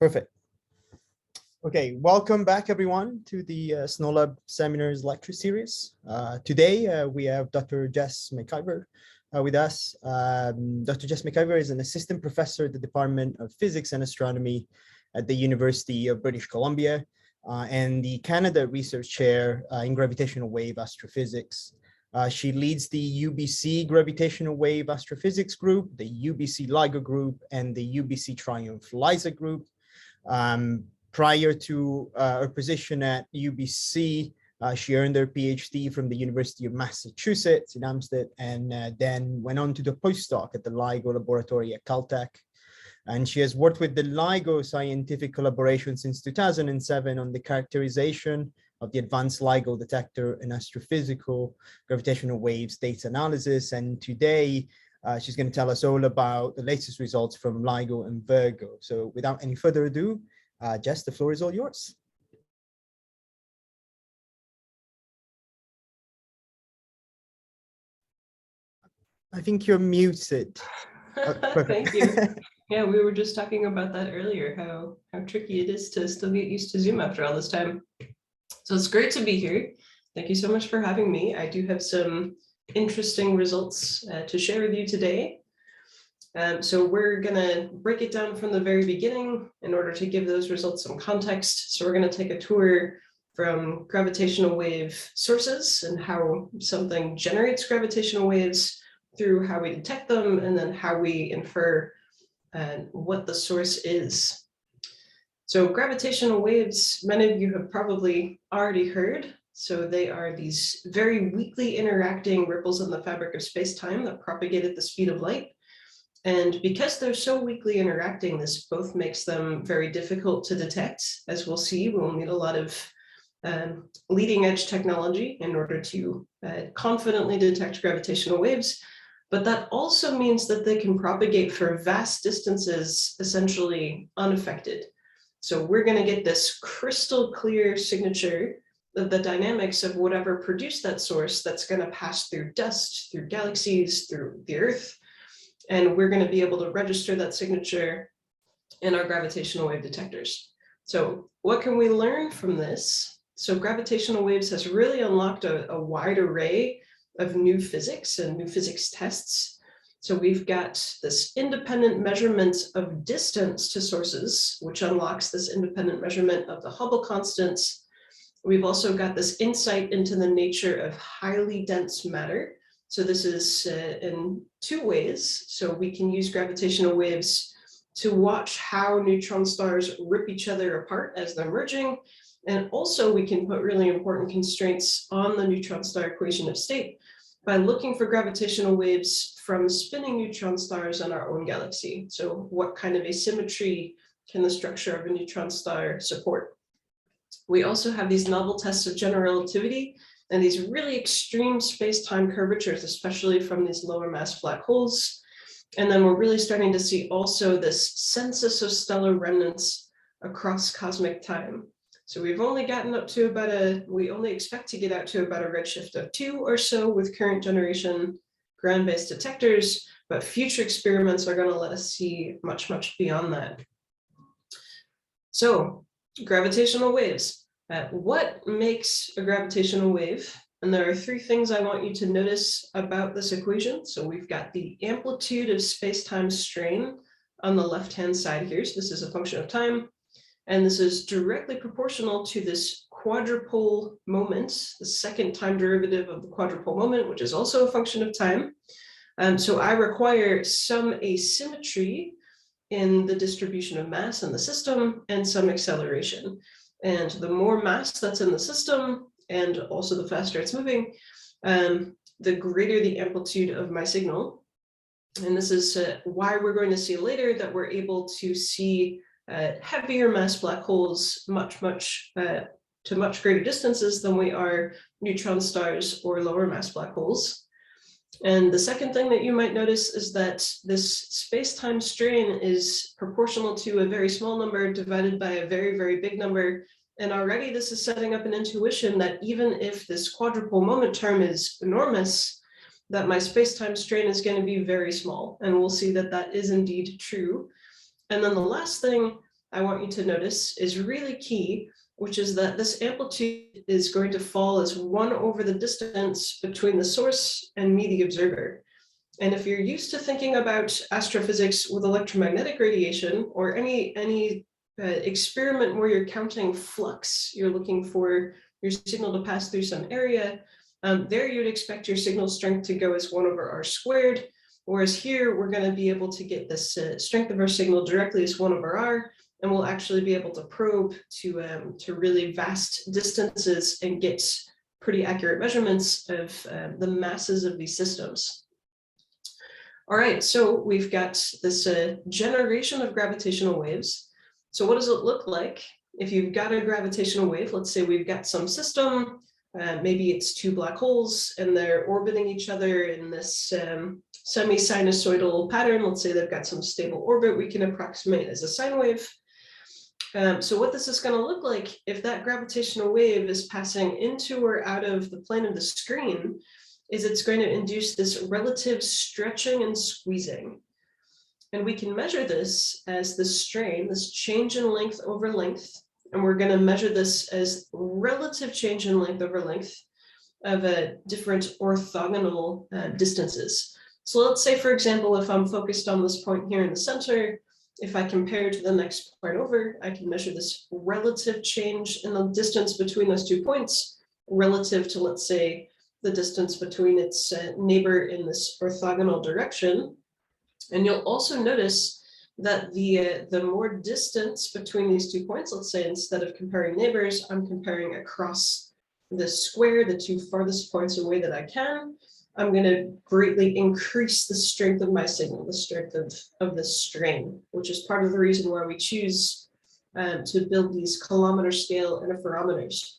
Perfect. Okay, welcome back everyone to the SNOLAB Seminars Lecture Series. Today we have Dr. Jess McIver with us. Dr. Jess McIver is an assistant professor at the Department of Physics and Astronomy at the University of British Columbia and the Canada Research Chair in Gravitational Wave Astrophysics. She leads the UBC Gravitational Wave Astrophysics Group, the UBC LIGO Group, and the UBC Triumph LISA Group. Prior to her position at UBC, she earned her PhD from the University of Massachusetts in Amsterdam, and then went on to the postdoc at the LIGO laboratory at Caltech. And she has worked with the LIGO scientific collaboration since 2007 on the characterization of the Advanced LIGO Detector and astrophysical gravitational waves data analysis. And today, she's going to tell us all about the latest results from LIGO and Virgo. So without any further ado, Jess, the floor is all yours. I think you're muted. Thank you. Yeah, we were just talking about that earlier, how tricky it is to still get used to Zoom after all this time. So it's great to be here. Thank you so much for having me. I do have some interesting results to share with you today. So we're going to break it down from the very beginning in order to give those results some context. So we're going to take a tour from gravitational wave sources and how something generates gravitational waves through how we detect them, and then how we infer what the source is. So gravitational waves, many of you have probably already heard. So they are these very weakly interacting ripples in the fabric of space-time that propagate at the speed of light. And because they're so weakly interacting, this both makes them very difficult to detect. As we'll see, we'll need a lot of leading edge technology in order to confidently detect gravitational waves. But that also means that they can propagate for vast distances, essentially unaffected. So we're going to get this crystal clear signature of the dynamics of whatever produced that source that's going to pass through dust, through galaxies, through the Earth. And we're going to be able to register that signature in our gravitational wave detectors. So what can we learn from this? So gravitational waves has really unlocked a wide array of new physics and new physics tests. So we've got this independent measurement of distance to sources, which unlocks this independent measurement of the Hubble constants. We've also got this insight into the nature of highly dense matter. So this is in two ways. So we can use gravitational waves to watch how neutron stars rip each other apart as they're merging. And also we can put really important constraints on the neutron star equation of state by looking for gravitational waves from spinning neutron stars in our own galaxy. So what kind of asymmetry can the structure of a neutron star support? We also have these novel tests of general relativity and these really extreme space-time curvatures, especially from these lower mass black holes. And then we're really starting to see also this census of stellar remnants across cosmic time. So we've only gotten up to about we only expect to get out to about a redshift of 2 or so with current generation ground-based detectors, but future experiments are going to let us see much, much beyond that. So gravitational waves. What makes a gravitational wave? And there are 3 things I want you to notice about this equation. So we've got the amplitude of space-time strain on the left-hand side here. So this is a function of time. And this is directly proportional to this quadrupole moment, the second time derivative of the quadrupole moment, which is also a function of time. So I require some asymmetry in the distribution of mass in the system and some acceleration. And the more mass that's in the system, and also the faster it's moving, the greater the amplitude of my signal. And this is why we're going to see later that we're able to see heavier mass black holes to much greater distances than we are neutron stars or lower mass black holes. And the second thing that you might notice is that this space-time strain is proportional to a very small number divided by a very, very big number. And already this is setting up an intuition that even if this quadrupole moment term is enormous, that my space-time strain is going to be very small. And we'll see that that is indeed true. And then the last thing I want you to notice is really key, which is that this amplitude is going to fall as 1 over the distance between the source and me, the observer. And if you're used to thinking about astrophysics with electromagnetic radiation or any experiment where you're counting flux, you're looking for your signal to pass through some area, there you'd expect your signal strength to go as 1 over r squared, whereas here we're going to be able to get this strength of our signal directly as 1 over r, and we'll actually be able to probe to really vast distances and get pretty accurate measurements of the masses of these systems. All right, so we've got this generation of gravitational waves. So what does it look like if you've got a gravitational wave? Let's say we've got some system, maybe it's 2 black holes and they're orbiting each other in this semi-sinusoidal pattern. Let's say they've got some stable orbit we can approximate as a sine wave. So what this is going to look like if that gravitational wave is passing into or out of the plane of the screen is it's going to induce this relative stretching and squeezing. And we can measure this as the strain, this change in length over length. And we're going to measure this as relative change in length over length of different orthogonal distances. So let's say, for example, if I'm focused on this point here in the center, if I compare to the next point over, I can measure this relative change in the distance between those 2 points relative to, let's say, the distance between its neighbor in this orthogonal direction. And you'll also notice that the more distance between these 2 points, let's say instead of comparing neighbors, I'm comparing across the square, the 2 farthest points away that I can, I'm going to greatly increase the strength of my signal, the strength of the strain, which is part of the reason why we choose to build these kilometer scale interferometers.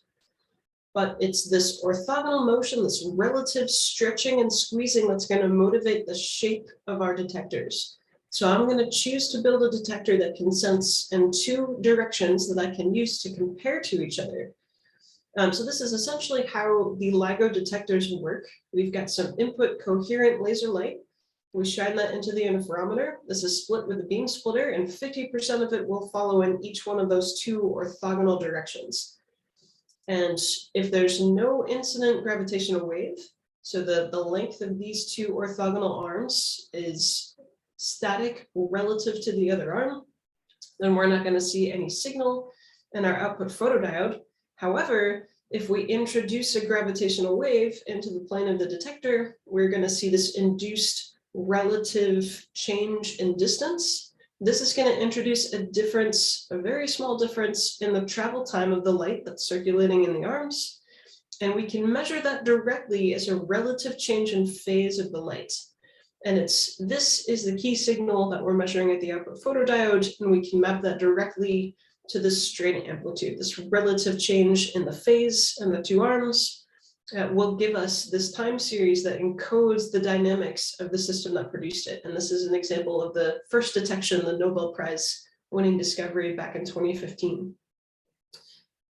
But it's this orthogonal motion, this relative stretching and squeezing that's going to motivate the shape of our detectors. So I'm going to choose to build a detector that can sense in 2 directions that I can use to compare to each other. So this is essentially how the LIGO detectors work. We've got some input coherent laser light. We shine that into the interferometer. This is split with a beam splitter, and 50% of it will follow in each one of those 2 orthogonal directions. And if there's no incident gravitational wave, so the length of these 2 orthogonal arms is static relative to the other arm, then we're not going to see any signal in our output photodiode. However, if we introduce a gravitational wave into the plane of the detector, we're going to see this induced relative change in distance. This is going to introduce a difference, a very small difference in the travel time of the light that's circulating in the arms. And we can measure that directly as a relative change in phase of the light. And this is the key signal that we're measuring at the output photodiode, and we can map that directly to the strain amplitude. This relative change in the phase and the 2 arms will give us this time series that encodes the dynamics of the system that produced it. And this is an example of the first detection, the Nobel Prize winning discovery back in 2015.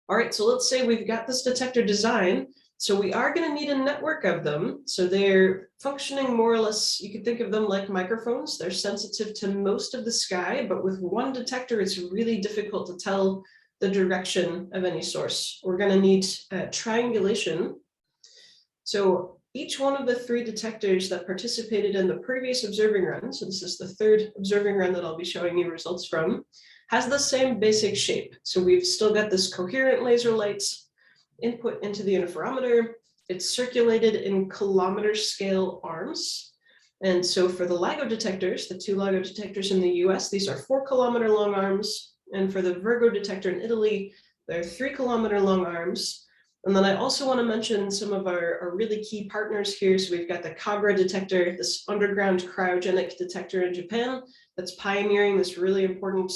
All right, so let's say we've got this detector design. So we are going to need a network of them. So they're functioning more or less, you could think of them like microphones. They're sensitive to most of the sky, but with one detector, it's really difficult to tell the direction of any source. We're going to need triangulation. So each one of the 3 detectors that participated in the previous observing run, so this is the 3rd observing run that I'll be showing you results from, has the same basic shape. So we've still got this coherent laser light input into the interferometer. It's circulated in kilometer scale arms. And so for the LIGO detectors, the 2 LIGO detectors in the US, these are 4 kilometer long arms. And for the Virgo detector in Italy, they're 3 kilometer long arms. And then I also want to mention some of our really key partners here. So we've got the Cobra Detector, this underground cryogenic detector in Japan that's pioneering this really important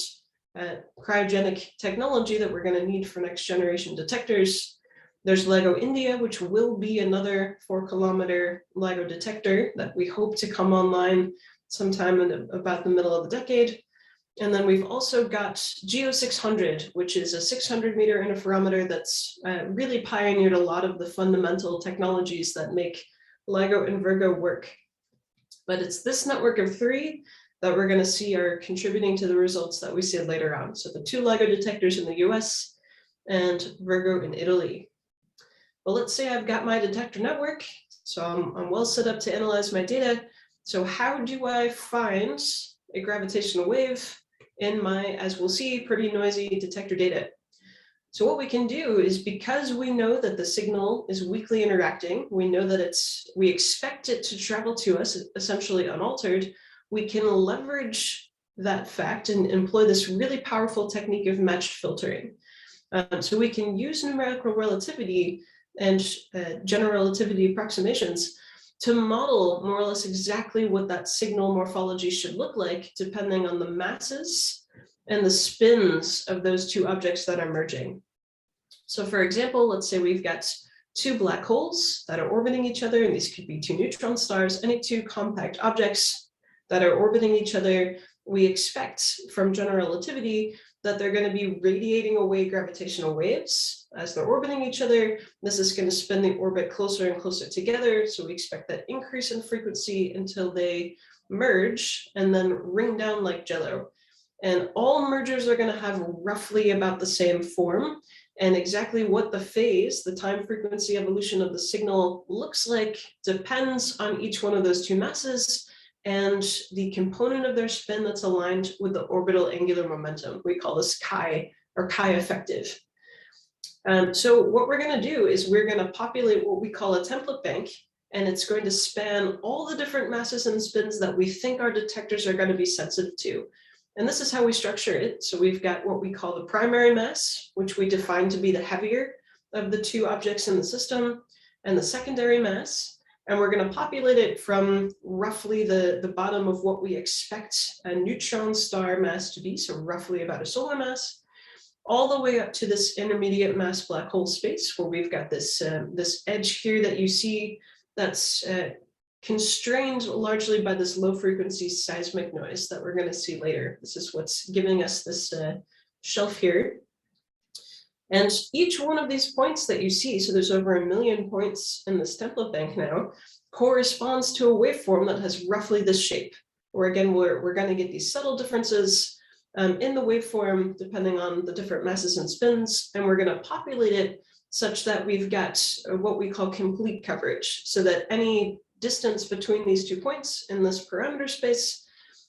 cryogenic technology that we're going to need for next generation detectors. There's LIGO India, which will be another 4 kilometer LIGO detector that we hope to come online sometime in about the middle of the decade. And then we've also got GEO 600, which is a 600 meter interferometer that's really pioneered a lot of the fundamental technologies that make LIGO and Virgo work. But it's this network of 3 that we're going to see are contributing to the results that we see later on. So the 2 LIGO detectors in the US and Virgo in Italy. Well, let's say I've got my detector network, so I'm well set up to analyze my data. So how do I find a gravitational wave in my, as we'll see, pretty noisy detector data? So what we can do is, because we know that the signal is weakly interacting, we know that we expect it to travel to us essentially unaltered, we can leverage that fact and employ this really powerful technique of matched filtering. So we can use numerical relativity and general relativity approximations to model more or less exactly what that signal morphology should look like, depending on the masses and the spins of those 2 objects that are merging. So for example, let's say we've got 2 black holes that are orbiting each other, and these could be 2 neutron stars, any 2 compact objects that are orbiting each other. We expect from general relativity that they're going to be radiating away gravitational waves as they're orbiting each other. This is going to spin the orbit closer and closer together. So we expect that increase in frequency until they merge and then ring down like jello. And all mergers are going to have roughly about the same form. And exactly what the phase, the time frequency evolution of the signal looks like, depends on each one of those 2 masses and the component of their spin that's aligned with the orbital angular momentum. We call this chi, or chi effective. So what we're going to do is we're going to populate what we call a template bank, and it's going to span all the different masses and spins that we think our detectors are going to be sensitive to. And this is how we structure it. So we've got what we call the primary mass, which we define to be the heavier of the 2 objects in the system, and the secondary mass. And we're going to populate it from roughly the bottom of what we expect a neutron star mass to be, so roughly about a solar mass, all the way up to this intermediate mass black hole space, where we've got this, this edge here that you see that's constrained largely by this low frequency seismic noise that we're going to see later. This is what's giving us this shelf here. And each one of these points that you see, so there's over 1 million points in this template bank now, corresponds to a waveform that has roughly this shape, where again, we're going to get these subtle differences in the waveform depending on the different masses and spins, and we're going to populate it such that we've got what we call complete coverage, so that any distance between these 2 points in this parameter space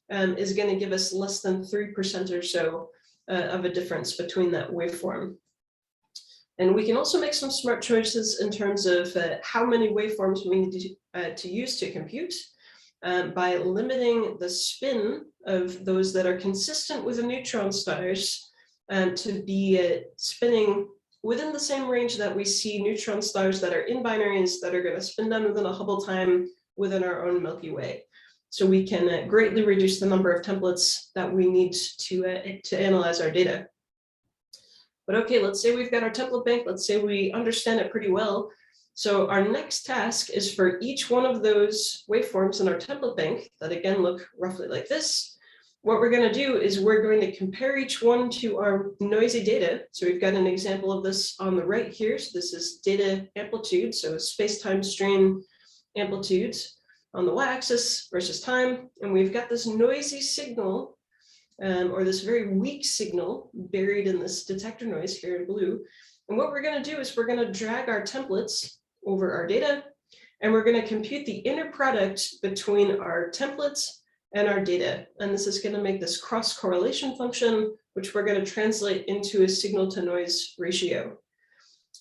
is going to give us less than 3% or so of a difference between that waveform. And we can also make some smart choices in terms of how many waveforms we need to use to compute by limiting the spin of those that are consistent with the neutron stars to be spinning within the same range that we see neutron stars that are in binaries that are going to spin down within a Hubble time within our own Milky Way. So we can greatly reduce the number of templates that we need to analyze our data. But okay, let's say we've got our template bank. Let's say we understand it pretty well. So our next task is for each one of those waveforms in our template bank that again look roughly like this. What we're going to do is we're going to compare each one to our noisy data. So we've got an example of this on the right here. So this is data amplitude, so space-time strain amplitude on the y-axis versus time. And we've got this noisy signal or this very weak signal buried in this detector noise here in blue. And what we're going to do is we're going to drag our templates over our data, and we're going to compute the inner product between our templates and our data. And this is going to make this cross correlation function, which we're going to translate into a signal to noise ratio.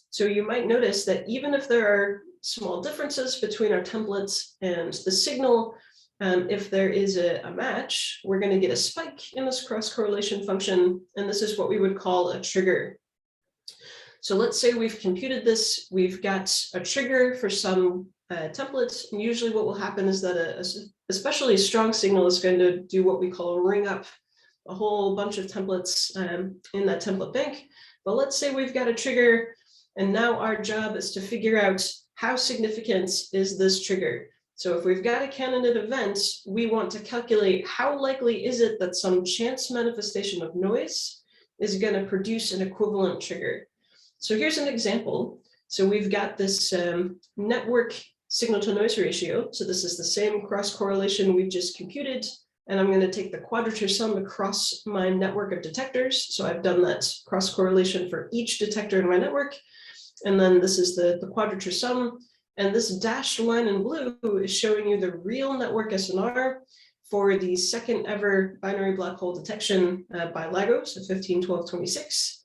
So you might notice that even if there are small differences between our templates and the signal, if there is a match, we're going to get a spike in this cross correlation function, and this is what we would call a trigger. So let's say we've computed this, we've got a trigger for some templates, and usually what will happen is that especially a strong signal is going to do what we call a ring up a whole bunch of templates in that template bank. But let's say we've got a trigger, and now our job is to figure out how significant is this trigger. So if we've got a candidate event, we want to calculate how likely is it that some chance manifestation of noise is going to produce an equivalent trigger. So here's an example. So we've got this network signal to noise ratio. So this is the same cross correlation we've just computed and I'm going to take the quadrature sum across my network of detectors. So I've done that cross correlation for each detector in my network. And then this is the quadrature sum. And this dashed line in blue is showing you the real network SNR for the second ever binary black hole detection by LIGO, so 15/12/26.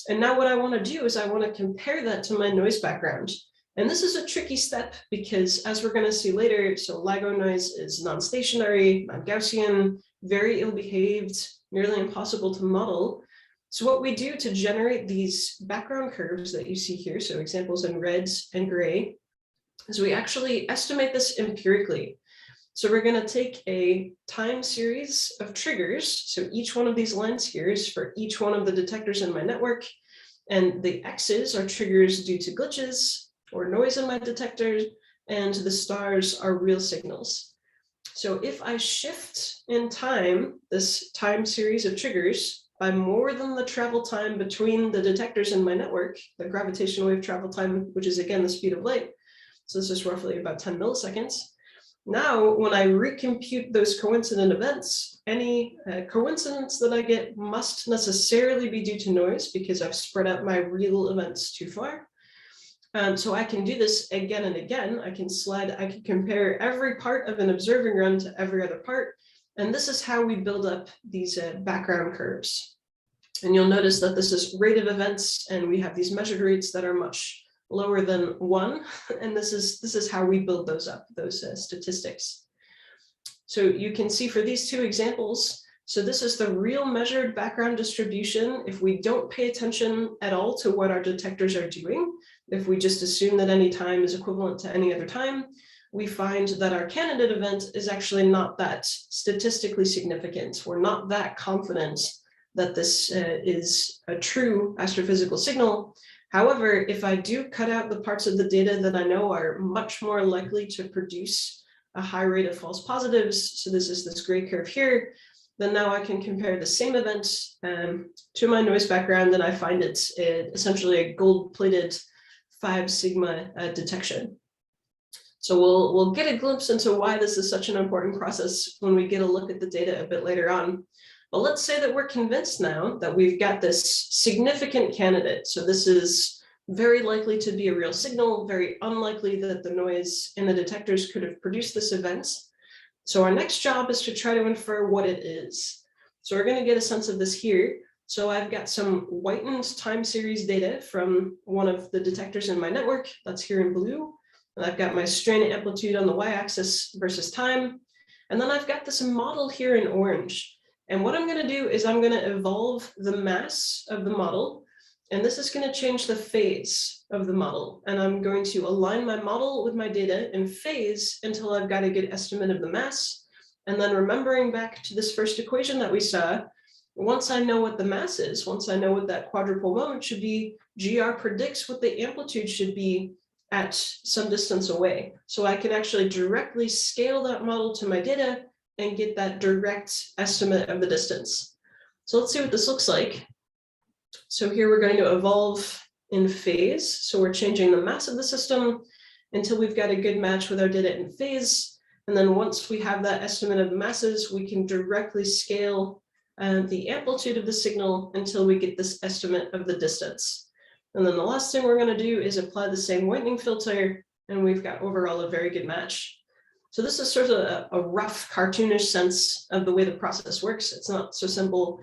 And now what I want to do is I want to compare that to my noise background. And this is a tricky step because, as we're going to see later, so LIGO noise is non-stationary, non-Gaussian, very ill-behaved, nearly impossible to model. So what we do to generate these background curves that you see here, so examples in reds and gray, is we actually estimate this empirically. So we're going to take a time series of triggers. So each one of these lines here is for each one of the detectors in my network. And the X's are triggers due to glitches or noise in my detectors, and the stars are real signals. So if I shift in time, this time series of triggers, by more than the travel time between the detectors in my network, the gravitational wave travel time, which is again the speed of light, so this is roughly about 10 milliseconds. Now, when I recompute those coincident events, any coincidence that I get must necessarily be due to noise because I've spread out my real events too far. So I can do this again and again. I can compare every part of an observing run to every other part. And this is how we build up these background curves. And you'll notice that this is rate of events, and we have these measured rates that are much lower than 1. And this is how we build those up, those statistics. So you can see for these two examples, so this is the real measured background distribution if we don't pay attention at all to what our detectors are doing. If we just assume that any time is equivalent to any other time, we find that our candidate event is actually not that statistically significant. We're not that confident that this is a true astrophysical signal. However, if I do cut out the parts of the data that I know are much more likely to produce a high rate of false positives, so this is this gray curve here, then now I can compare the same event to my noise background, and I find it's essentially a gold-plated 5 sigma detection. So we'll get a glimpse into why this is such an important process when we get a look at the data a bit later on. But let's say that we're convinced now that we've got this significant candidate. So this is very likely to be a real signal, very unlikely that the noise in the detectors could have produced this event. So our next job is to try to infer what it is. So we're going to get a sense of this here. So I've got some whitened time series data from one of the detectors in my network. That's here in blue. And I've got my strain amplitude on the y-axis versus time. And then I've got this model here in orange. And what I'm going to do is I'm going to evolve the mass of the model. And this is going to change the phase of the model. And I'm going to align my model with my data in phase until I've got a good estimate of the mass. And then remembering back to this first equation that we saw, once I know what the mass is, once I know what that quadrupole moment should be, GR predicts what the amplitude should be at some distance away. So I can actually directly scale that model to my data and get that direct estimate of the distance. So let's see what this looks like. So here we're going to evolve in phase. So we're changing the mass of the system until we've got a good match with our data in phase. And then once we have that estimate of the masses, we can directly scale the amplitude of the signal until we get this estimate of the distance. And then the last thing we're going to do is apply the same whitening filter, and we've got overall a very good match. So this is sort of a rough cartoonish sense of the way the process works. It's not so simple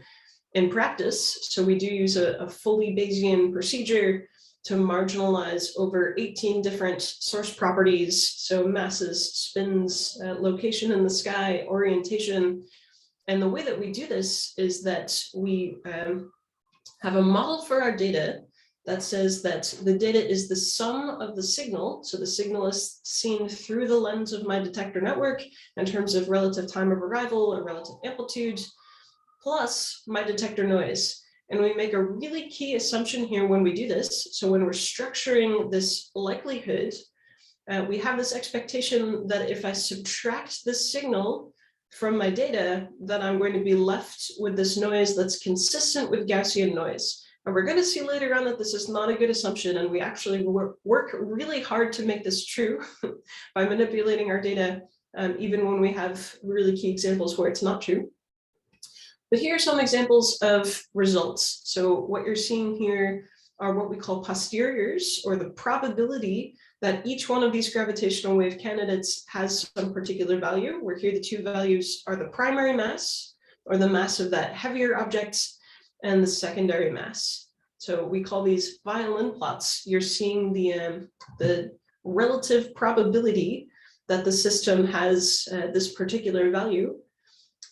in practice. So we do use a fully Bayesian procedure to marginalize over 18 different source properties. So masses, spins, location in the sky, orientation. And the way that we do this is that we have a model for our data that says that the data is the sum of the signal. So the signal is seen through the lens of my detector network in terms of relative time of arrival or relative amplitude, plus my detector noise. And we make a really key assumption here when we do this. So when we're structuring this likelihood, we have this expectation that if I subtract this signal from my data, that I'm going to be left with this noise that's consistent with Gaussian noise. And we're going to see later on that this is not a good assumption, and we actually work really hard to make this true by manipulating our data even when we have really key examples where it's not true. But here are some examples of results. So what you're seeing here are what we call posteriors, or the probability that each one of these gravitational wave candidates has some particular value, where here the two values are the primary mass, or the mass of that heavier object, and the secondary mass. So we call these violin plots. You're seeing the relative probability that the system has this particular value.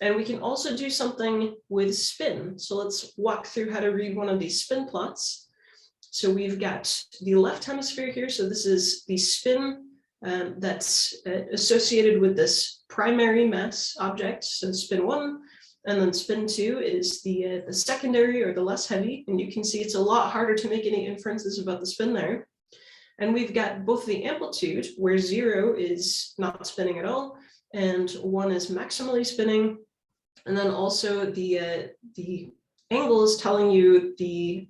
And we can also do something with spin. So let's walk through how to read one of these spin plots. So we've got the left hemisphere here. So this is the spin that's associated with this primary mass object. So spin 1, and then spin 2 is the secondary, or the less heavy. And you can see it's a lot harder to make any inferences about the spin there. And we've got both the amplitude, where 0 is not spinning at all, and 1 is maximally spinning. And then also the angle is telling you the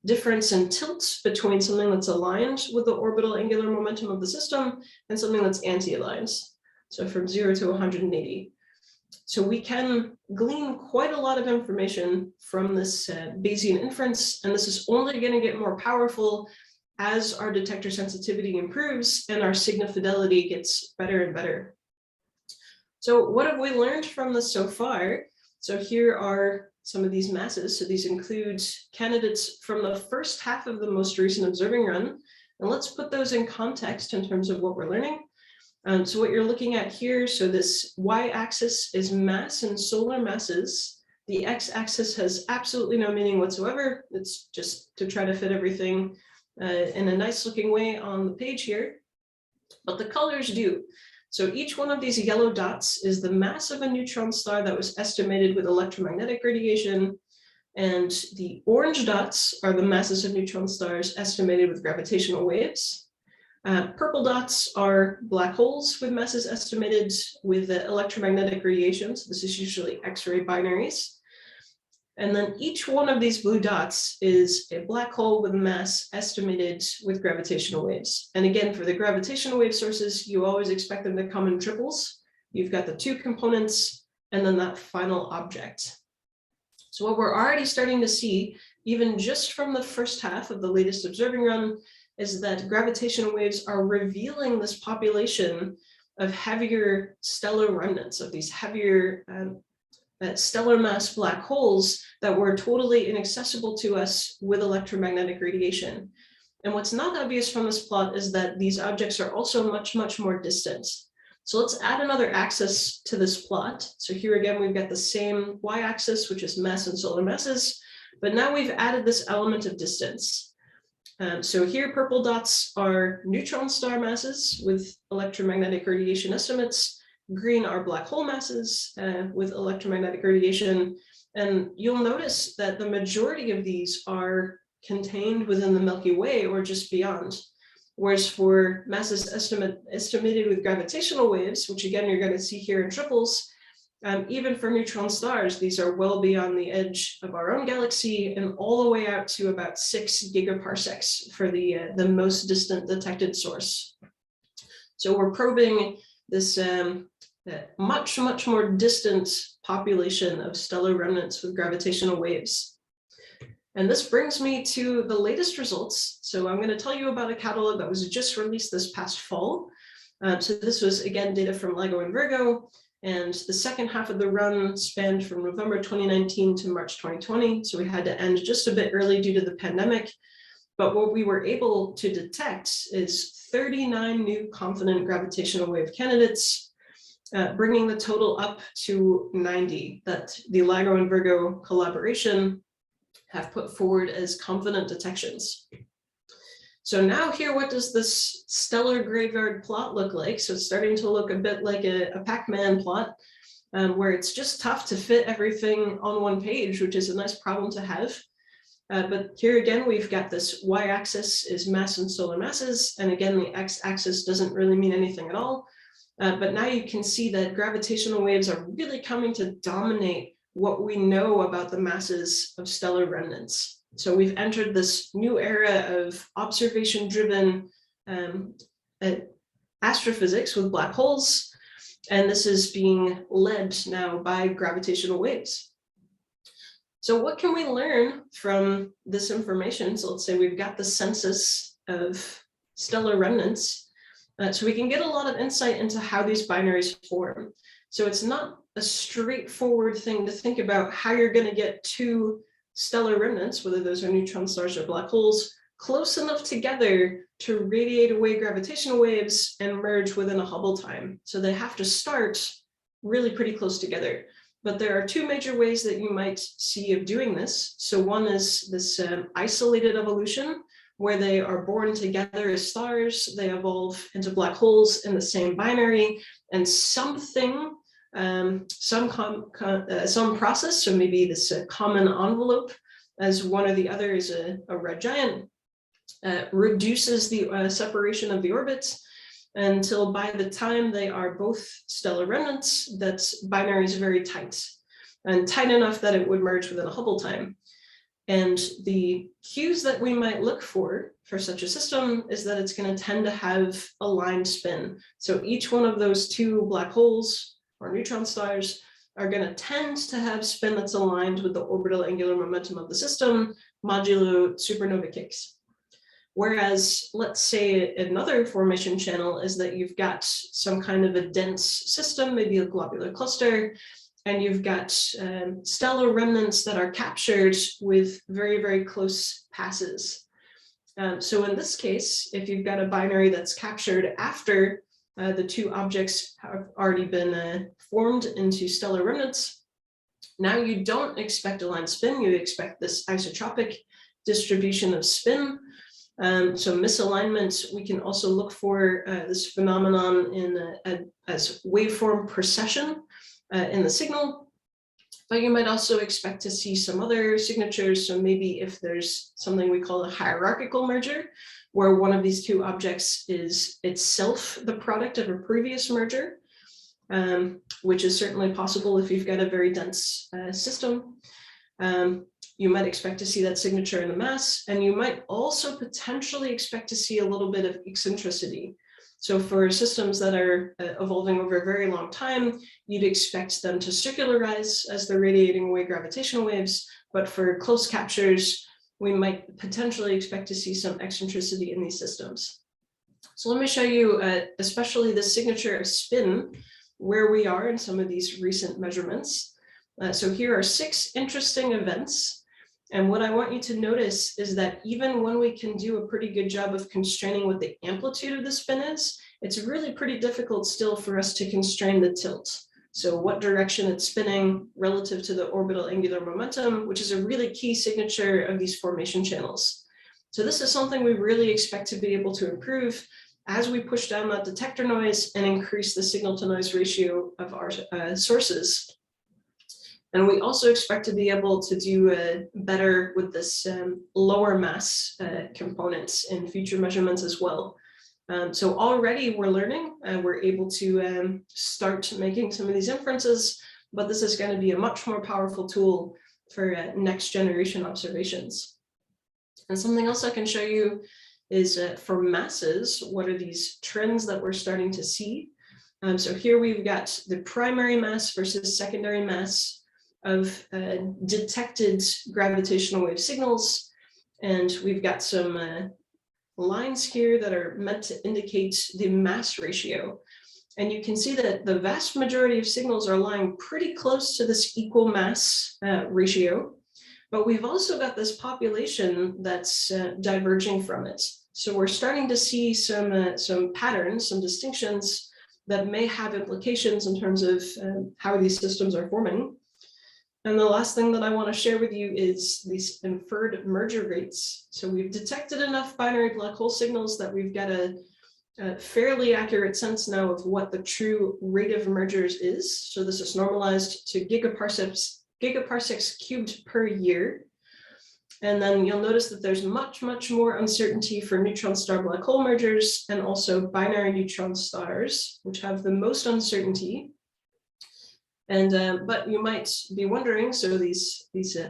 difference in tilt between something that's aligned with the orbital angular momentum of the system and something that's anti-aligned. So from 0 to 180. So we can glean quite a lot of information from this Bayesian inference, and this is only going to get more powerful as our detector sensitivity improves and our signal fidelity gets better and better. So what have we learned from this so far? So here are some of these masses. So these include candidates from the first half of the most recent observing run. And let's put those in context in terms of what we're learning. So what you're looking at here, so this y-axis is mass and solar masses. The x-axis has absolutely no meaning whatsoever. It's just to try to fit everything in a nice looking way on the page here. But the colors do. So each one of these yellow dots is the mass of a neutron star that was estimated with electromagnetic radiation. And the orange dots are the masses of neutron stars estimated with gravitational waves. Purple dots are black holes with masses estimated with electromagnetic radiation. So this is usually X-ray binaries. And then each one of these blue dots is a black hole with mass estimated with gravitational waves. And again, for the gravitational wave sources, you always expect them to come in triples. You've got the two components and then that final object. So what we're already starting to see, even just from the first half of the latest observing run, is that gravitational waves are revealing this population of heavier stellar remnants, of these heavier stellar mass black holes that were totally inaccessible to us with electromagnetic radiation. And what's not obvious from this plot is that these objects are also much, much more distant. So let's add another axis to this plot. So here again, we've got the same y-axis, which is mass and solar masses, but now we've added this element of distance. So here, purple dots are neutron star masses with electromagnetic radiation estimates. Green are black hole masses with electromagnetic radiation. And you'll notice that the majority of these are contained within the Milky Way or just beyond. Whereas for masses estimated with gravitational waves, which again, you're going to see here in triples, even for neutron stars, these are well beyond the edge of our own galaxy and all the way out to about 6 gigaparsecs for the most distant detected source. So we're probing this much, much more distant population of stellar remnants with gravitational waves. And this brings me to the latest results. So I'm going to tell you about a catalog that was just released this past fall. So this was, again, data from LIGO and Virgo. And the second half of the run spanned from November 2019 to March 2020. So we had to end just a bit early due to the pandemic. But what we were able to detect is 39 new confident gravitational wave candidates, bringing the total up to 90 that the LIGO and Virgo collaboration have put forward as confident detections. So now here, what does this stellar graveyard plot look like? So it's starting to look a bit like a Pac-Man plot, where it's just tough to fit everything on one page, which is a nice problem to have. But here again, we've got this y-axis is mass and solar masses. And again, the x-axis doesn't really mean anything at all. But now you can see that gravitational waves are really coming to dominate what we know about the masses of stellar remnants. So we've entered this new era of observation-driven astrophysics with black holes. And this is being led now by gravitational waves. So what can we learn from this information? So let's say we've got the census of stellar remnants. So we can get a lot of insight into how these binaries form. So it's not a straightforward thing to think about how you're going to get two stellar remnants, whether those are neutron stars or black holes, close enough together to radiate away gravitational waves and merge within a Hubble time. So they have to start really pretty close together. But there are two major ways that you might see of doing this. So one is this isolated evolution, where they are born together as stars, they evolve into black holes in the same binary, and something, some process, so maybe this common envelope, as one or the other is a red giant, reduces the separation of the orbits until by the time they are both stellar remnants, that binary is very tight, and tight enough that it would merge within a Hubble time. And the cues that we might look for such a system is that it's going to tend to have aligned spin. So each one of those two black holes or neutron stars are going to tend to have spin that's aligned with the orbital angular momentum of the system, modulo supernova kicks. Whereas, let's say another formation channel is that you've got some kind of a dense system, maybe a globular cluster, and you've got stellar remnants that are captured with very, very close passes. So in this case, if you've got a binary that's captured after the two objects have already been formed into stellar remnants, now you don't expect aligned spin, you expect this isotropic distribution of spin. So misalignment, we can also look for this phenomenon as waveform precession in the signal, but you might also expect to see some other signatures. So maybe if there's something we call a hierarchical merger, where one of these two objects is itself the product of a previous merger, which is certainly possible if you've got a very dense system. You might expect to see that signature in the mass, and you might also potentially expect to see a little bit of eccentricity. So for systems that are evolving over a very long time, you'd expect them to circularize as they're radiating away gravitational waves, but for close captures, we might potentially expect to see some eccentricity in these systems. So let me show you especially the signature of spin, where we are in some of these recent measurements. So here are 6 interesting events. And what I want you to notice is that even when we can do a pretty good job of constraining what the amplitude of the spin is, it's really pretty difficult still for us to constrain the tilt. So what direction it's spinning relative to the orbital angular momentum, which is a really key signature of these formation channels. So this is something we really expect to be able to improve as we push down that detector noise and increase the signal to noise ratio of our sources. And we also expect to be able to do better with this lower mass components in future measurements as well. So already we're learning, and we're able to start making some of these inferences, but this is going to be a much more powerful tool for next generation observations. And something else I can show you is for masses, what are these trends that we're starting to see? So here we've got the primary mass versus secondary mass of detected gravitational wave signals. And we've got some lines here that are meant to indicate the mass ratio. And you can see that the vast majority of signals are lying pretty close to this equal mass ratio. But we've also got this population that's diverging from it. So we're starting to see some patterns, some distinctions that may have implications in terms of how these systems are forming. And the last thing that I want to share with you is these inferred merger rates. So we've detected enough binary black hole signals that we've got a fairly accurate sense now of what the true rate of mergers is. So this is normalized to gigaparsecs cubed per year. And then you'll notice that there's much, much more uncertainty for neutron star black hole mergers and also binary neutron stars, which have the most uncertainty. And but you might be wondering, so these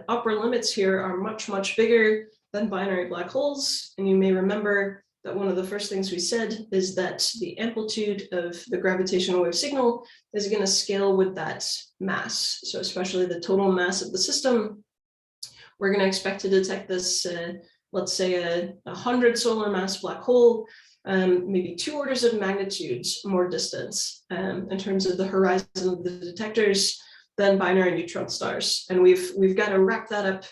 upper limits here are much, much bigger than binary black holes. And you may remember that one of the first things we said is that the amplitude of the gravitational wave signal is going to scale with that mass. So especially the total mass of the system, we're going to expect to detect this, let's say a 100 solar mass black hole, maybe 2 orders of magnitudes more distance in terms of the horizon of the detectors than binary neutron stars. And we've got to wrap that up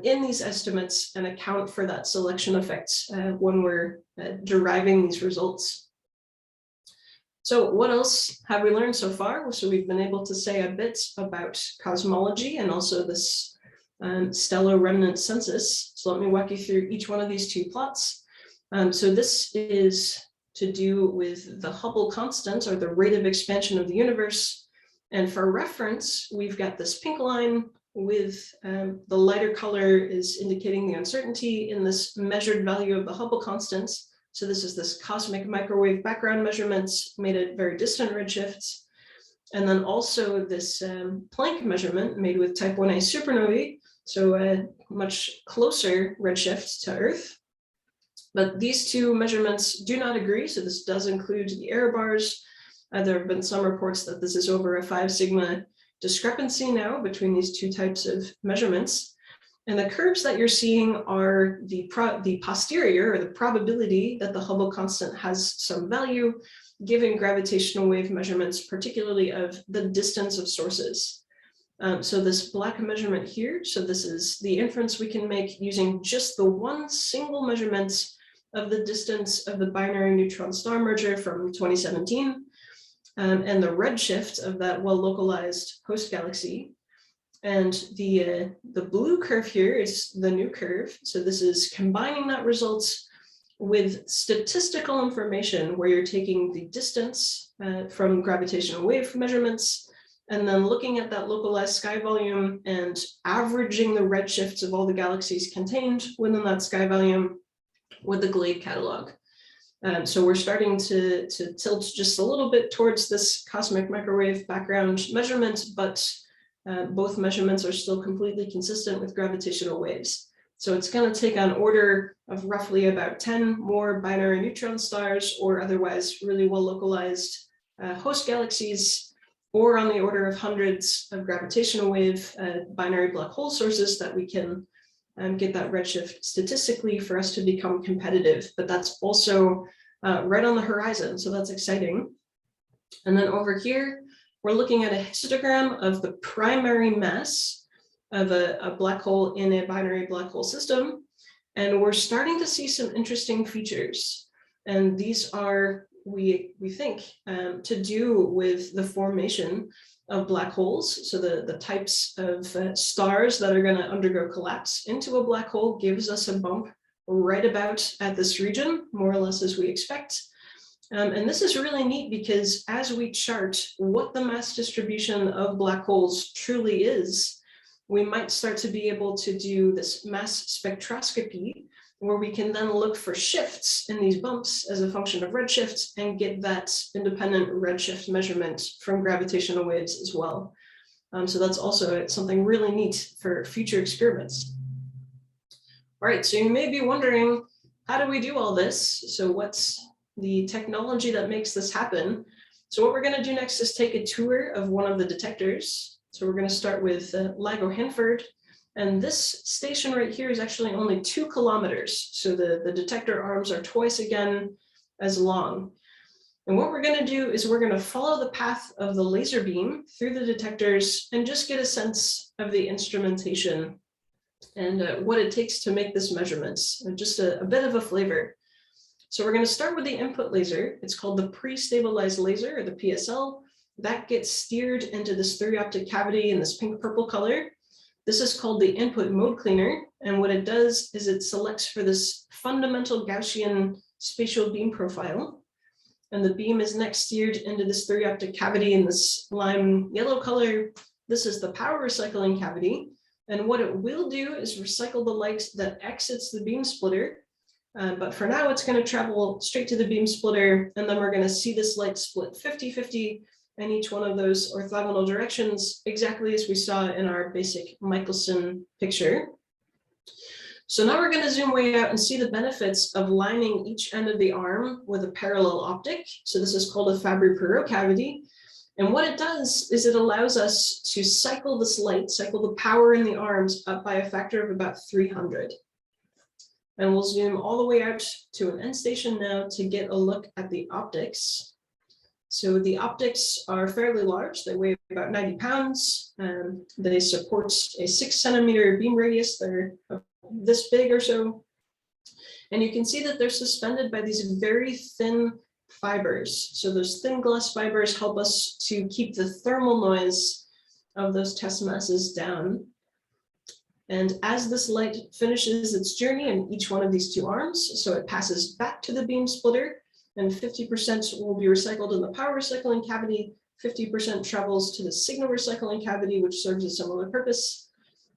in these estimates and account for that selection effect when we're deriving these results. So what else have we learned so far? So we've been able to say a bit about cosmology and also this stellar remnant census. So let me walk you through each one of these 2 plots. So this is to do with the Hubble constant, or the rate of expansion of the universe. And for reference, we've got this pink line with the lighter color is indicating the uncertainty in this measured value of the Hubble constant. So this is this cosmic microwave background measurements made at very distant redshifts. And then also this Planck measurement made with type 1a supernovae, so a much closer redshift to Earth. But these 2 measurements do not agree, so this does include the error bars. There have been some reports that this is over a 5 sigma discrepancy now between these 2 types of measurements. And the curves that you're seeing are the posterior, or the probability that the Hubble constant has some value given gravitational wave measurements, particularly of the distance of sources. So this black measurement here, so this is the inference we can make using just the one single measurement of the distance of the binary neutron star merger from 2017. And the redshift of that well-localized host galaxy. And the blue curve here is the new curve. So this is combining that results with statistical information where you're taking the distance from gravitational wave measurements and then looking at that localized sky volume and averaging the redshifts of all the galaxies contained within that sky volume with the GLADE catalog. So we're starting to tilt just a little bit towards this cosmic microwave background measurement, but both measurements are still completely consistent with gravitational waves. So it's going to take on order of roughly about 10 more binary neutron stars or otherwise really well localized host galaxies, or on the order of hundreds of gravitational wave binary black hole sources that we can get that redshift statistically for us to become competitive. But that's also right on the horizon, so that's exciting. And then over here, we're looking at a histogram of the primary mass of a black hole in a binary black hole system. And we're starting to see some interesting features. And these are, we think, to do with the formation of black holes. So the types of stars that are going to undergo collapse into a black hole gives us a bump right about at this region, more or less as we expect. And this is really neat because as we chart what the mass distribution of black holes truly is, we might start to be able to do this mass spectroscopy, where we can then look for shifts in these bumps as a function of redshift and get that independent redshift measurement from gravitational waves as well. So that's also something really neat for future experiments. All right, so you may be wondering, how do we do all this? So what's the technology that makes this happen? So what we're going to do next is take a tour of one of the detectors. So we're going to start with LIGO Inferred. And this station right here is actually only 2 kilometers. So the detector arms are twice again as long. And what we're going to do is we're going to follow the path of the laser beam through the detectors and just get a sense of the instrumentation and what it takes to make this measurements, just a bit of a flavor. So we're going to start with the input laser. It's called the pre-stabilized laser, or the PSL. That gets steered into this 3-optic cavity in this pink-purple color. This is called the input mode cleaner. And what it does is it selects for this fundamental Gaussian spatial beam profile. And the beam is next steered into this 3-optic cavity in this lime yellow color. This is the power recycling cavity. And what it will do is recycle the light that exits the beam splitter. But for now, it's going to travel straight to the beam splitter. And then we're going to see this light split 50-50 in each one of those orthogonal directions, exactly as we saw in our basic Michelson picture. So now we're going to zoom way out and see the benefits of lining each end of the arm with a parallel optic. So this is called a Fabry-Perot cavity. And what it does is it allows us to cycle this light, cycle the power in the arms up by a factor of about 300. And we'll zoom all the way out to an end station now to get a look at the optics. So the optics are fairly large. They weigh about 90 pounds. They support a 6 centimeter beam radius. They're this big or so. And you can see that they're suspended by these very thin fibers. So those thin glass fibers help us to keep the thermal noise of those test masses down. And as this light finishes its journey in each one of these two arms, so it passes back to the beam splitter, and 50% will be recycled in the power recycling cavity, 50% travels to the signal recycling cavity, which serves a similar purpose.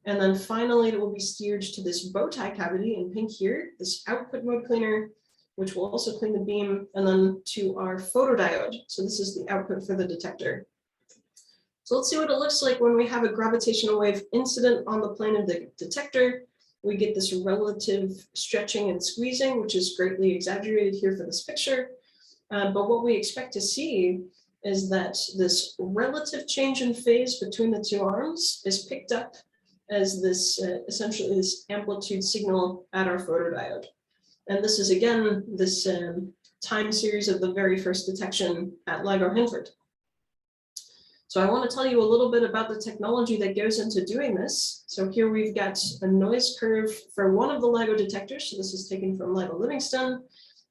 And then finally, it will be steered to this bow tie cavity in pink here, this output mode cleaner, which will also clean the beam, and then to our photodiode. So this is the output for the detector. So let's see what it looks like when we have a gravitational wave incident on the plane of the detector. We get this relative stretching and squeezing, which is greatly exaggerated here for this picture. But what we expect to see is that this relative change in phase between the two arms is picked up as this essentially this amplitude signal at our photodiode. And this is again this time series of the very first detection at LIGO Inferred. So I want to tell you a little bit about the technology that goes into doing this. So here we've got a noise curve for one of the LIGO detectors. So this is taken from LIGO Livingston.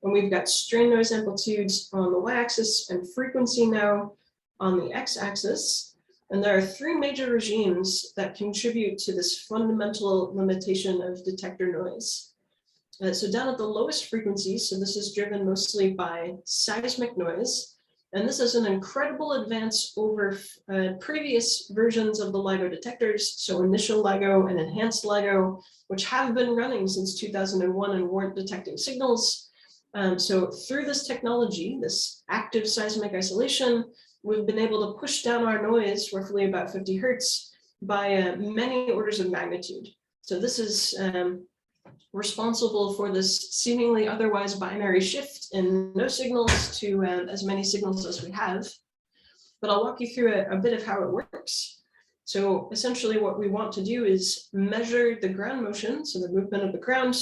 And we've got strain noise amplitudes on the y-axis and frequency now on the x-axis. And there are three major regimes that contribute to this fundamental limitation of detector noise. So down at the lowest frequencies, so this is driven mostly by seismic noise. And this is an incredible advance over previous versions of the LIGO detectors. So initial LIGO and enhanced LIGO, which have been running since 2001 and weren't detecting signals. So through this technology, this active seismic isolation, we've been able to push down our noise, roughly about 50 hertz, by many orders of magnitude. So this is responsible for this seemingly otherwise binary shift in no signals to as many signals as we have. But I'll walk you through a bit of how it works. So essentially what we want to do is measure the ground motion, so the movement of the ground,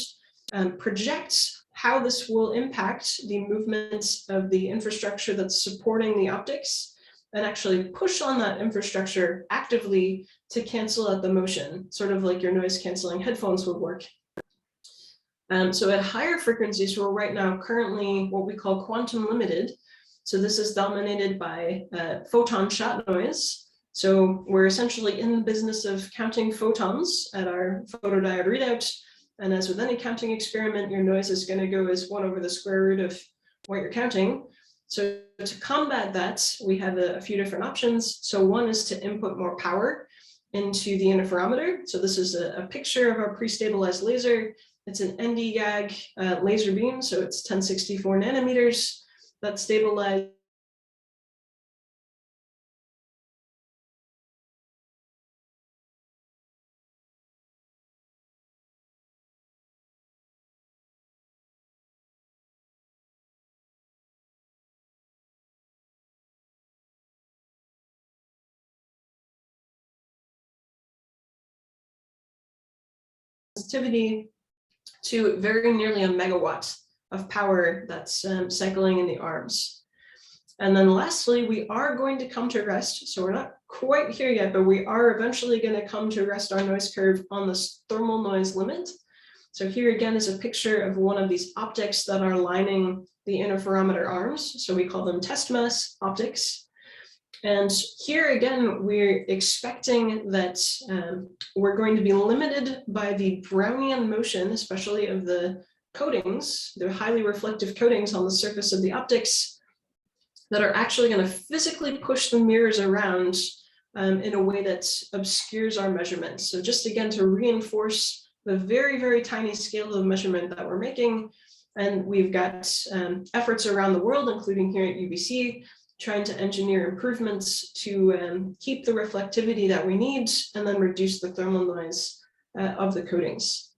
project how this will impact the movement of the infrastructure that's supporting the optics, and actually push on that infrastructure actively to cancel out the motion, sort of like your noise canceling headphones would work. So at higher frequencies, we're right now currently what we call quantum limited. So this is dominated by photon shot noise. So we're essentially in the business of counting photons at our photodiode readout. And as with any counting experiment, your noise is going to go as 1 over the square root of what you're counting. So to combat that, we have a few different options. So one is to input more power into the interferometer. So this is a picture of our pre-stabilized laser. It's an ND-YAG laser beam, so it's 1064 nanometers that's stabilized. Sensitivity to very nearly a megawatt of power that's cycling in the arms. And then lastly, we are going to come to rest. So we're not quite here yet, but we are eventually going to come to rest our noise curve on this thermal noise limit. So here again is a picture of one of these optics that are lining the interferometer arms. So we call them test mass optics. And here again, we're expecting that we're going to be limited by the Brownian motion, especially of the coatings, the highly reflective coatings on the surface of the optics that are actually going to physically push the mirrors around in a way that obscures our measurements. So just again, to reinforce the very, very tiny scale of measurement that we're making. And we've got efforts around the world, including here at UBC, trying to engineer improvements to keep the reflectivity that we need and then reduce the thermal noise of the coatings.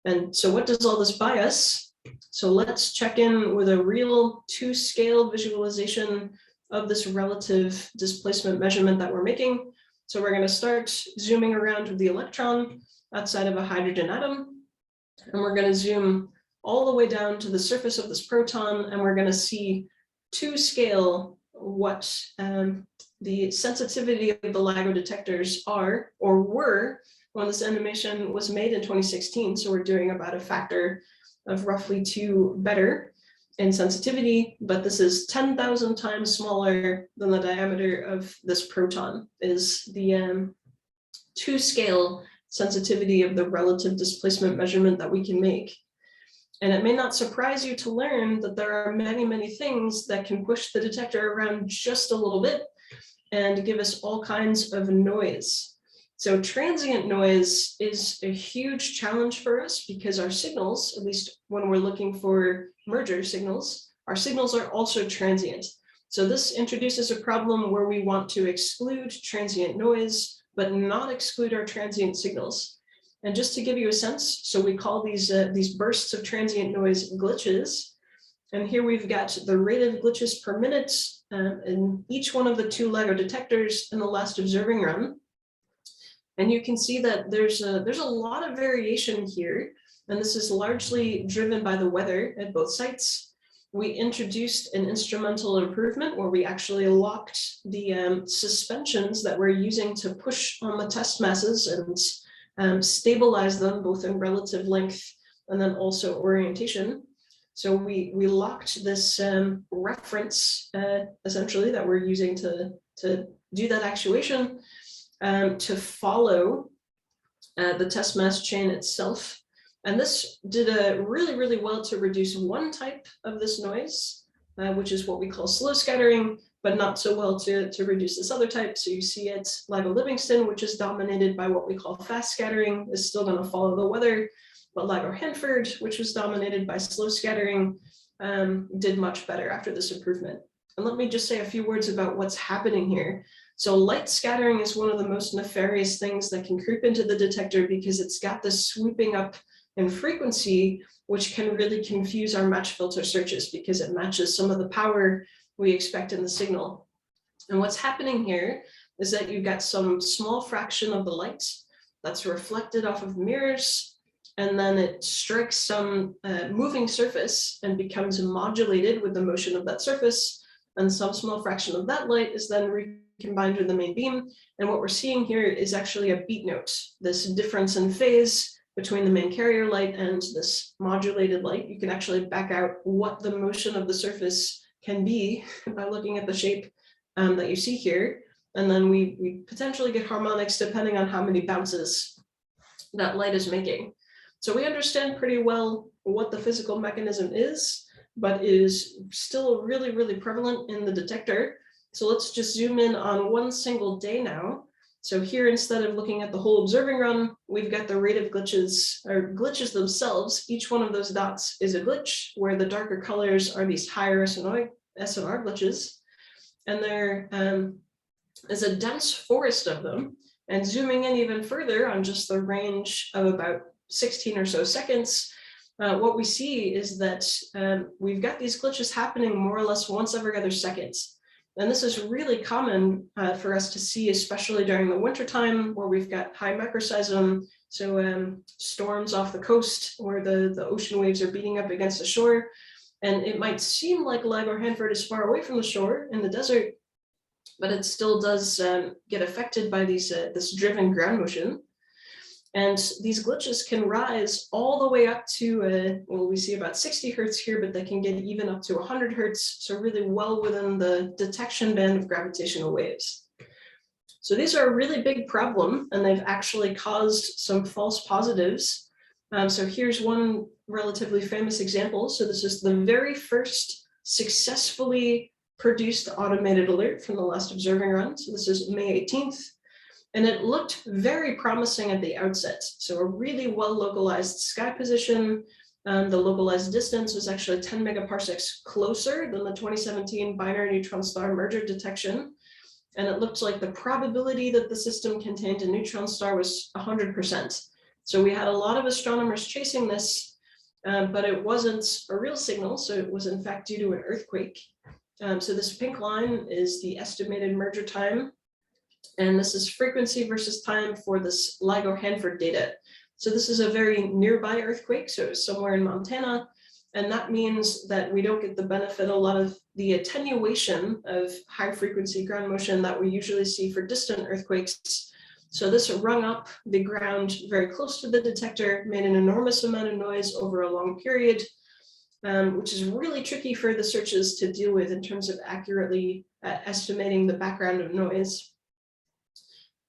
And so what does all this buy us? So let's check in with a real 2-scale visualization of this relative displacement measurement that we're making. So we're going to start zooming around with the electron outside of a hydrogen atom. And we're going to zoom all the way down to the surface of this proton, and we're going to see 2-scale what the sensitivity of the LIGO detectors are or were when this animation was made in 2016. So we're doing about a factor of roughly 2 better in sensitivity, but this is 10,000 times smaller than the diameter of this proton, is the 2-scale sensitivity of the relative displacement measurement that we can make. And it may not surprise you to learn that there are many, many things that can push the detector around just a little bit and give us all kinds of noise. So transient noise is a huge challenge for us because our signals, at least when we're looking for merger signals, our signals are also transient. So this introduces a problem where we want to exclude transient noise, but not exclude our transient signals. And just to give you a sense, so we call these bursts of transient noise glitches. And here we've got the rate of glitches per minute in each one of the 2 LIGO detectors in the last observing run. And you can see that there's a lot of variation here. And this is largely driven by the weather at both sites. We introduced an instrumental improvement where we actually locked the suspensions that we're using to push on the test masses and stabilize them both in relative length and then also orientation. So we locked this reference essentially that we're using to do that actuation to follow the test mass chain itself. And this did really, really well to reduce one type of this noise, which is what we call slow scattering, but not so well to reduce this other type. So you see at LIGO Livingston, which is dominated by what we call fast scattering, is still going to follow the weather. But LIGO Hanford, which was dominated by slow scattering, did much better after this improvement. And let me just say a few words about what's happening here. So light scattering is one of the most nefarious things that can creep into the detector because it's got this swooping up in frequency, which can really confuse our match filter searches because it matches some of the power we expect in the signal. And what's happening here is that you've got some small fraction of the light that's reflected off of mirrors, and then it strikes some moving surface and becomes modulated with the motion of that surface. And some small fraction of that light is then recombined with the main beam. And what we're seeing here is actually a beat note, this difference in phase between the main carrier light and this modulated light. You can actually back out what the motion of the surface can be by looking at the shape that you see here. And then we potentially get harmonics depending on how many bounces that light is making. So we understand pretty well what the physical mechanism is, but it is still really, really prevalent in the detector. So let's just zoom in on one single day now. So here, instead of looking at the whole observing run, we've got the rate of glitches, or glitches themselves. Each one of those dots is a glitch, where the darker colors are these higher SNR glitches. And there is a dense forest of them. And zooming in even further on just the range of about 16 or so seconds, what we see is that we've got these glitches happening more or less once every other second. And this is really common for us to see, especially during the wintertime where we've got high macroseism. So storms off the coast where the ocean waves are beating up against the shore. And it might seem like LIGO Hanford is far away from the shore in the desert, but it still does get affected by this driven ground motion. And these glitches can rise all the way up to, well, we see about 60 hertz here, but they can get even up to 100 hertz. So really well within the detection band of gravitational waves. So these are a really big problem, and they've actually caused some false positives. So here's one relatively famous example. So this is the very first successfully produced automated alert from the last observing run. So this is May 18th. And it looked very promising at the outset. So a really well localized sky position. The localized distance was actually 10 megaparsecs closer than the 2017 binary neutron star merger detection. And it looked like the probability that the system contained a neutron star was 100%. So we had a lot of astronomers chasing this, but it wasn't a real signal. So it was in fact due to an earthquake. So this pink line is the estimated merger time. And this is frequency versus time for this LIGO-Hanford data. So this is a very nearby earthquake, so it's somewhere in Montana. And that means that we don't get the benefit, a lot of the attenuation of high frequency ground motion that we usually see for distant earthquakes. So this rung up the ground very close to the detector, made an enormous amount of noise over a long period, which is really tricky for the searches to deal with in terms of accurately estimating the background of noise.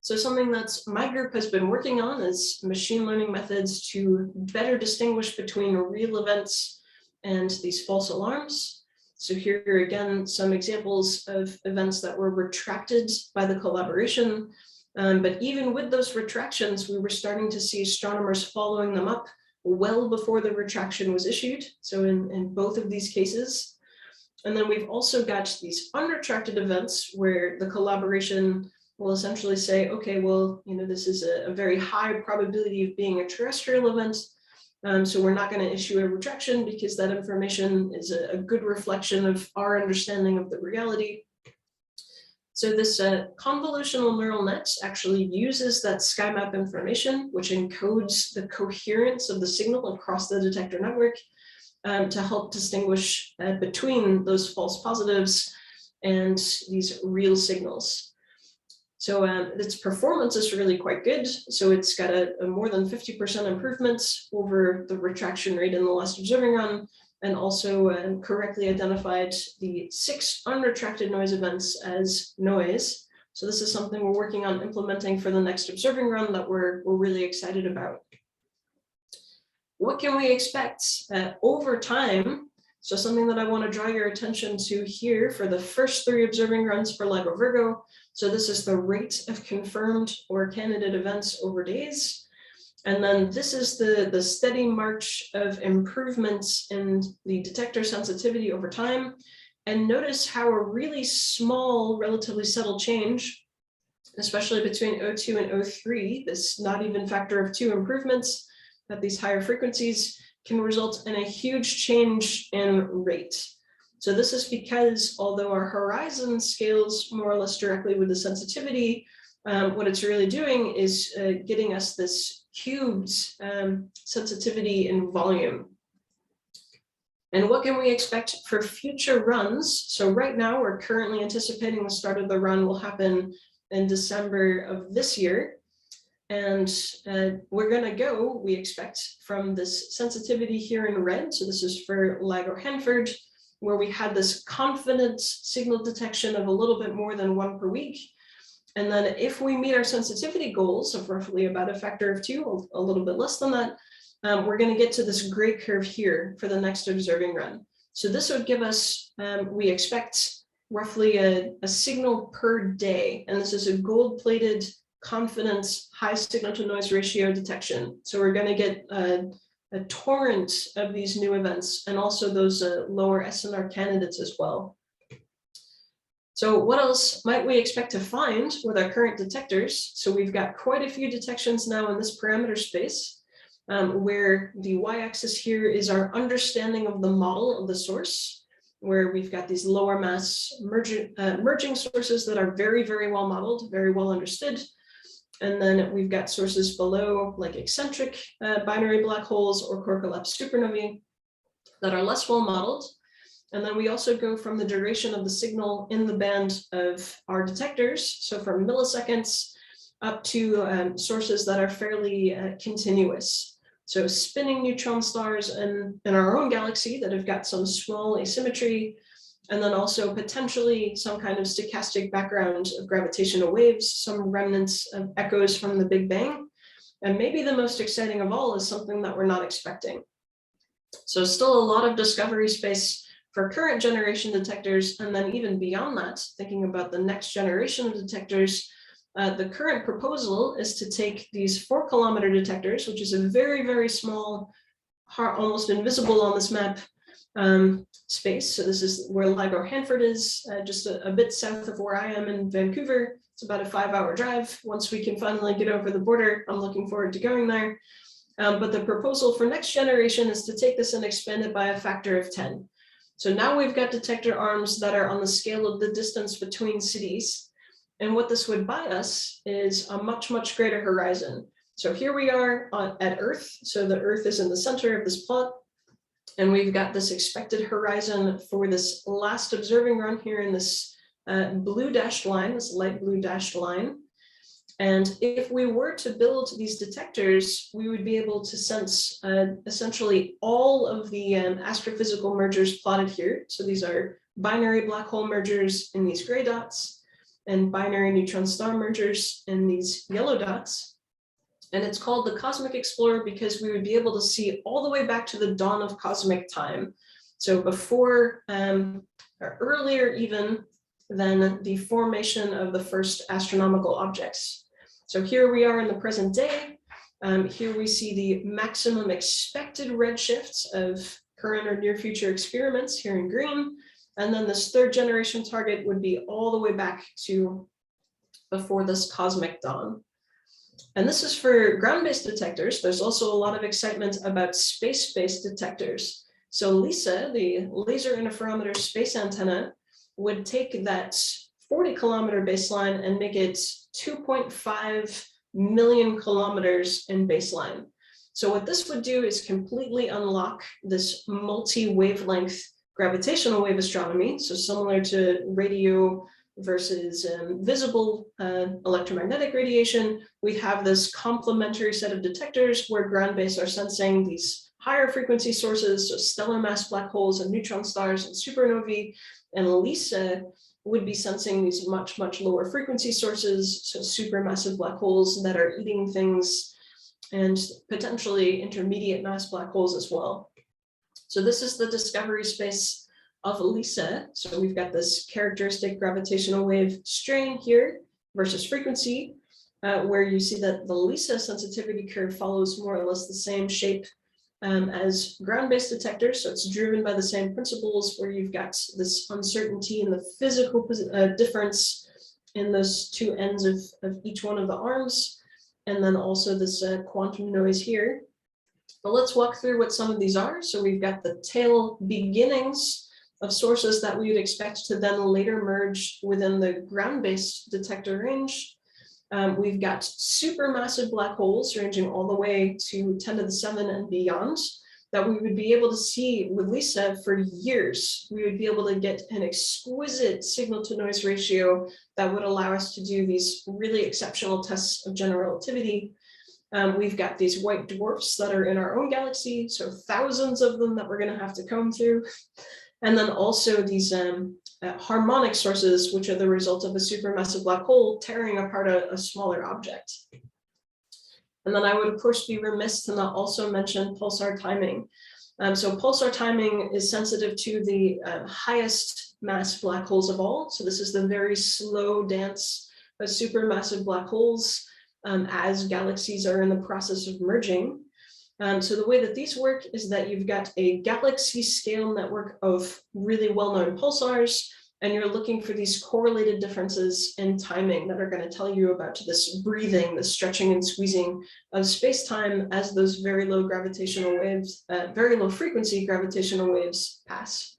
So something that my group has been working on is machine learning methods to better distinguish between real events and these false alarms. So here are again some examples of events that were retracted by the collaboration. But even with those retractions, we were starting to see astronomers following them up well before the retraction was issued. So in both of these cases. And then we've also got these unretracted events where the collaboration will essentially say, okay, well, this is a very high probability of being a terrestrial event. So we're not going to issue a retraction because that information is a good reflection of our understanding of the reality. So this convolutional neural net actually uses that SkyMap information, which encodes the coherence of the signal across the detector network to help distinguish between those false positives and these real signals. So its performance is really quite good. So it's got a more than 50% improvement over the retraction rate in the last observing run, and also correctly identified the 6 unretracted noise events as noise. So this is something we're working on implementing for the next observing run that we're really excited about. What can we expect over time? So something that I want to draw your attention to here for the first 3 observing runs for LIGO-Virgo. So this is the rate of confirmed or candidate events over days. And then this is the steady march of improvements in the detector sensitivity over time. And notice how a really small, relatively subtle change, especially between O2 and O3, this not even factor of 2 improvements at these higher frequencies, can result in a huge change in rate. So this is because although our horizon scales more or less directly with the sensitivity, what it's really doing is getting us this cubed sensitivity in volume. And what can we expect for future runs? So right now, we're currently anticipating the start of the run will happen in December of this year. And we're going to go, we expect, from this sensitivity here in red. So this is for LIGO-Hanford, where we had this confident signal detection of a little bit more than 1 per week. And then if we meet our sensitivity goals of roughly about a factor of 2, a little bit less than that, we're going to get to this gray curve here for the next observing run. So this would give us, we expect, roughly a signal per day. And this is a gold-plated confidence high signal to noise ratio detection. So we're going to get a torrent of these new events and also those lower SNR candidates as well. So what else might we expect to find with our current detectors? So we've got quite a few detections now in this parameter space, where the y-axis here is our understanding of the model of the source, where we've got these lower mass merging sources that are very, very well modeled, very well understood. And then we've got sources below, like eccentric binary black holes or core collapse supernovae that are less well modeled. And then we also go from the duration of the signal in the band of our detectors, so from milliseconds up to sources that are fairly continuous. So spinning neutron stars in our own galaxy that have got some small asymmetry, and then also potentially some kind of stochastic background of gravitational waves, some remnants of echoes from the Big Bang. And maybe the most exciting of all is something that we're not expecting. So still a lot of discovery space for current generation detectors. And then even beyond that, thinking about the next generation of detectors, the current proposal is to take these 4-kilometer detectors, which is a very, very small, almost invisible on this map, space. So this is where LIGO-Hanford is, just a bit south of where I am in Vancouver. It's about a 5-hour drive. Once we can finally get over the border, I'm looking forward to going there. But the proposal for next generation is to take this and expand it by a factor of 10. So now we've got detector arms that are on the scale of the distance between cities. And what this would buy us is a much, much greater horizon. So here we are at Earth. So the Earth is in the center of this plot. And we've got this expected horizon for this last observing run here in this blue dashed line, this light blue dashed line. And if we were to build these detectors, we would be able to sense essentially all of the astrophysical mergers plotted here. So these are binary black hole mergers in these gray dots and binary neutron star mergers in these yellow dots. And it's called the Cosmic Explorer because we would be able to see all the way back to the dawn of cosmic time. So before, or earlier even than the formation of the first astronomical objects. So here we are in the present day. Here we see the maximum expected redshifts of current or near future experiments here in green. And then this third generation target would be all the way back to before this cosmic dawn. And this is for ground-based detectors. There's also a lot of excitement about space-based detectors. So LISA, the laser interferometer space antenna, would take that 40-kilometer baseline and make it 2.5 million kilometers in baseline. So what this would do is completely unlock this multi-wavelength gravitational wave astronomy. So similar to radio versus visible electromagnetic radiation, we have this complementary set of detectors where ground-based are sensing these higher frequency sources, so stellar mass black holes and neutron stars and supernovae, and LISA would be sensing these much, much lower frequency sources, so supermassive black holes that are eating things, and potentially intermediate mass black holes as well. So this is the discovery space of LISA. So we've got this characteristic gravitational wave strain here versus frequency, where you see that the LISA sensitivity curve follows more or less the same shape as ground-based detectors. So it's driven by the same principles where you've got this uncertainty in the physical difference in those two ends of each one of the arms, and then also this quantum noise here. But let's walk through what some of these are. So we've got the tail beginnings of sources that we would expect to then later merge within the ground-based detector range. We've got supermassive black holes ranging all the way to 10 to the 7 and beyond that we would be able to see with LISA for years. We would be able to get an exquisite signal to noise ratio that would allow us to do these really exceptional tests of general relativity. We've got these white dwarfs that are in our own galaxy, so thousands of them that we're going to have to comb through. And then also these harmonic sources, which are the result of a supermassive black hole tearing apart a smaller object. And then I would, of course, be remiss to not also mention pulsar timing. So pulsar timing is sensitive to the highest mass black holes of all. So this is the very slow dance of supermassive black holes as galaxies are in the process of merging. So the way that these work is that you've got a galaxy scale network of really well-known pulsars, and you're looking for these correlated differences in timing that are going to tell you about this breathing, the stretching and squeezing of space-time as those very low gravitational waves, very low frequency gravitational waves pass.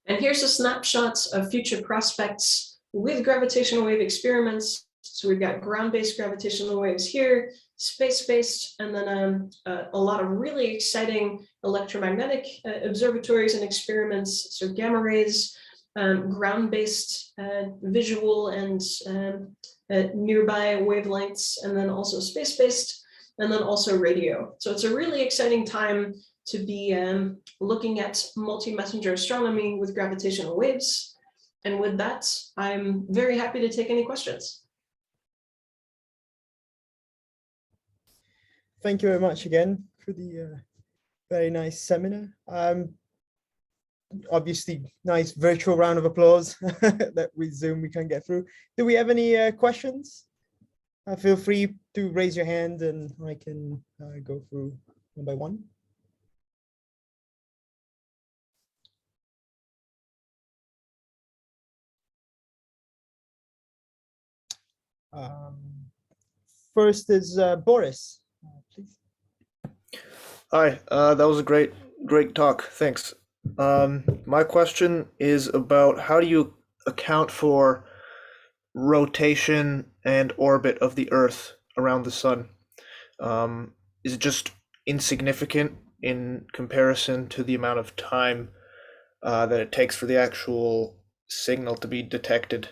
And here's a snapshot of future prospects with gravitational wave experiments. So we've got ground-based gravitational waves here, space-based, and then a lot of really exciting electromagnetic observatories and experiments, so gamma rays, ground-based visual and nearby wavelengths, and then also space-based, and then also radio. So it's a really exciting time to be looking at multi-messenger astronomy with gravitational waves. And with that, I'm very happy to take any questions. Thank you very much again for the very nice seminar. Obviously, nice virtual round of applause that with Zoom we can get through. Do we have any questions? Feel free to raise your hand and I can go through one by one. First is Boris, please. Hi, that was a great talk. Thanks. My question is about how do you account for rotation and orbit of the Earth around the sun? Is it just insignificant in comparison to the amount of time that it takes for the actual signal to be detected?